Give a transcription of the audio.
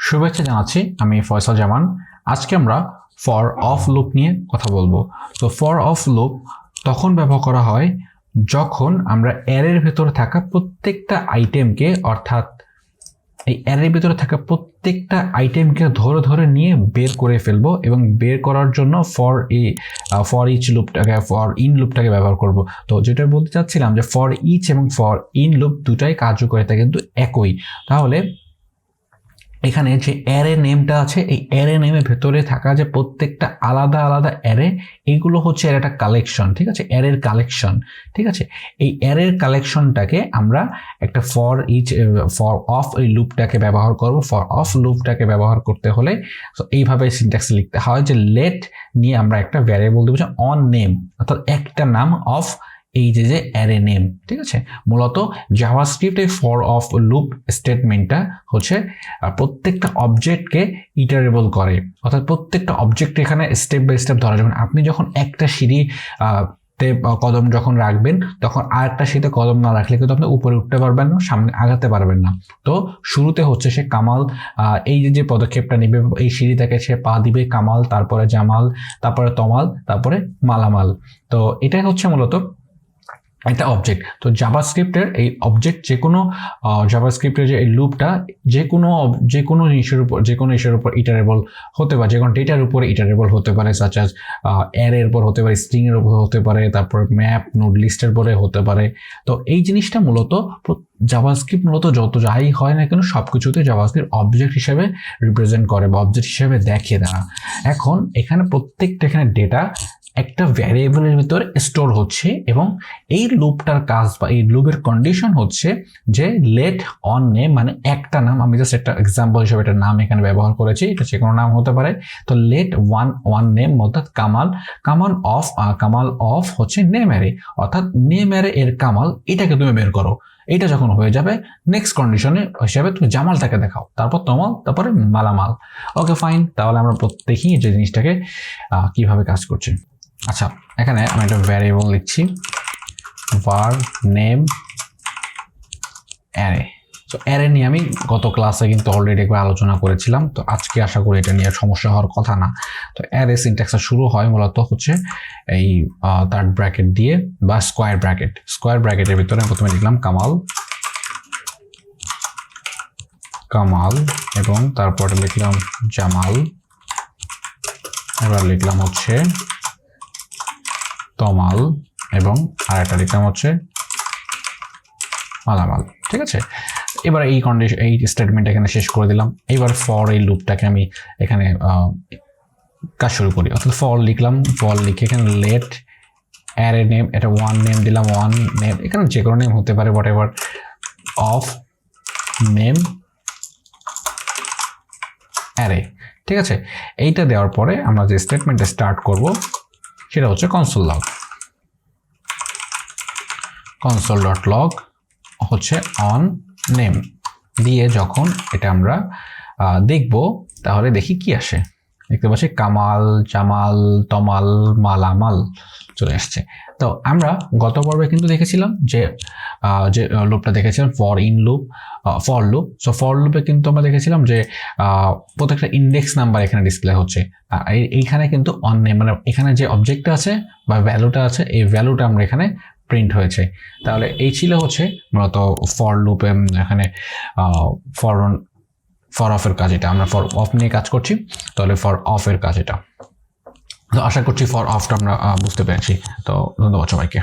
শুভেচ্ছা জানাচ্ছি, আমি ফয়সাল জামান। আজকে আমরা ফর অফ লুপ নিয়ে কথা বলবো। তো ফর অফ লুপ তখন ব্যবহার করা হয় যখন আমরা অ্যারের ভেতরে থাকা প্রত্যেকটা আইটেমকে, অর্থাৎ এই অ্যারের ভিতরে থাকা প্রত্যেকটা আইটেমকে ধরে ধরে নিয়ে বের করে ফেলবো এবং বের করার জন্য ফর ইচ লুপটাকে, ফর ইন লুপটাকে ব্যবহার করব। তো যেটা বলতে চাচ্ছিলাম যে ফর ইচ এবং ফর ইন লুপ দুটাই কার্যকারিতা কিন্তু একই। তাহলে এখানে যে অ্যারে নেমটা আছে, এই অ্যারে নেমের ভেতরে থাকা যে প্রত্যেকটা আলাদা আলাদা অ্যারে, এইগুলো হচ্ছে একটা কালেকশন, ঠিক আছে, অ্যারের কালেকশন, ঠিক আছে। এই অ্যারের কালেকশনটাকে আমরা একটা ফর অফ এই লুপটাকে ব্যবহার করব। ফর অফ লুপটাকে ব্যবহার করতে হলে এইভাবে সিনট্যাক্স লিখতে হয় যে লেট নিয়ে আমরা একটা ভ্যারিয়েবল দেবো অন নেম, অর্থাৎ একটা নাম অফ এই যে অ্যারে নেম, ঠিক আছে। মূলত জাভাস্ক্রিপ্টে ফর অফ লুপ স্টেটমেন্টটা হচ্ছে প্রত্যেকটা অবজেক্টকে ইটারেবল করে, অর্থাৎ প্রত্যেকটা অবজেক্ট এখানে স্টেপ বাই স্টেপ ধরা যাবে। আপনি যখন একটা সিঁড়ি কদম যখন রাখবেন, তখন আরেকটা সিঁড়িতে কদম না রাখলে কিন্তু আপনি উপরে উঠতে পারবেন না, সামনে আগাতে পারবেন না। তো শুরুতে হচ্ছে সে কামাল, এই যে পদক্ষেপটা নেবে, এই সিঁড়ি থেকে সে পা দিবে কামাল, তারপরে জামাল, তারপরে তমাল, তারপরে মালামাল। তো এটাই হচ্ছে মূলত একটা অবজেক্ট। তো জাভাস্ক্রিপ্টের এই অবজেক্ট জাভাস্ক্রিপ্টের যে এই লুপটা যে কোনো জিনিসের উপর ইটারেবল হতে পারে, যে কোনো ডেটার উপরে ইটারেবল হতে পারে, সাচ অ্যাজ অ্যারের উপর হতে পারে, স্ট্রিং এর উপর হতে পারে, তারপর ম্যাপ নোড লিস্টের উপরে হতে পারে। তো এই জিনিসটা মূলত জাভাস্ক্রিপ্ট যত যাই হয় না কেন সবকিছুতে জাভাস্ক্রিপ্ট অবজেক্ট হিসেবে রিপ্রেজেন্ট করে বা অবজেক্ট হিসেবে দেখে তারা। এখন এখানে প্রত্যেকটা ডেটা একটা ভ্যারিয়েবলের ভিতরে স্টোর হচ্ছে এবং এই লুপটার কাজ বা এই লুপের কন্ডিশন হচ্ছে যে লেট অন নেম, মানে একটা নাম, আমি জাস্ট একটা এক্সাম্পল হিসেবে একটা নাম এখানে ব্যবহার করেছি, এটা যে কোনো নাম হতে পারে। তো লেট ওয়ান নেম অর্থাৎ কামাল অফ হচ্ছে নেম অ্যারে, অর্থাৎ নেম অ্যারে এর কামাল, এটাকে তুমি বের করো। এটা যখন হয়ে যাবে নেক্সট কন্ডিশনে হিসাবে তুমি জামালটাকে দেখাও, তারপর তমাল, তারপরে মালামাল। ওকে ফাইন, তাহলে আমরা দেখি যে জিনিসটাকে কিভাবে কাজ করছে। আচ্ছা, এখানে আমি একটা ভ্যারিয়েবল লিখছি var name array। তো অ্যারে নিয়ে আমি গত ক্লাসে কিন্তু অলরেডি একবার আলোচনা করেছিলাম, তো আজকে আশা করি এটা নিয়ে সমস্যা হওয়ার কথা না। তো অ্যারে সিনট্যাক্সটা শুরু হয় মূলত হচ্ছে এই থার্ড ব্র্যাকেট দিয়ে বা স্কোয়ার ব্র্যাকেটের ভিতরে প্রথমে লিখলাম কামাল এবং তারপরে লিখলাম জামাল, এবার লিখলাম হচ্ছে তমাল এবং আরেকটা লিখলাম হচ্ছে মালামাল, ঠিক আছে। এবার এই স্টেটমেন্ট এখানে শেষ করে দিলাম। এবার ফর এই লুপটাকে আমি এখানে কাজ শুরু করি, অর্থাৎ ফর লিখে এখানে লেট অ্যারে নেম, এটা ওয়ান নেম দিলাম, ওয়ান নেম, এখানে যে কোনো নেম হতে পারে, হোয়াটএভার, অফ নেম অ্যারে, ঠিক আছে। এইটা দেওয়ার পরে আমরা যে স্টেটমেন্টটা স্টার্ট করব সেটা হচ্ছে console.log হচ্ছে অন নেম দিয়ে যখন এটা আমরা দেখব, তাহলে দেখি কি আসে। দেখতে পাচ্ছি কামাল, জামাল, তমাল, মালামাল চলে আসছে। তো আমরা গত পর্বে কিন্তু দেখেছিলাম যে লুপটা দেখেছিলাম ফর লুপ। সো ফর লুপে কিন্তু আমরা দেখেছিলাম যে প্রত্যেকটা ইন্ডেক্স নাম্বার এখানে ডিসপ্লে হচ্ছে, আর এইখানে কিন্তু অন নেম, মানে এখানে যে অবজেক্টটা আছে বা ভ্যালুটা আছে, এই ভ্যালুটা আমরা এখানে প্রিন্ট হয়েছে। তাহলে এই ছিল হচ্ছে মূলত ফর লুপে এখানে ফর অফের কাজ। এটা আমরা ফর অফ নিয়ে কাজ করছি, তাহলে ফর অফের কাজ এটা। তো আশা করছি ফর অফটা আমরা বুঝতে পেরেছি। তো ধন্যবাদ সবাইকে।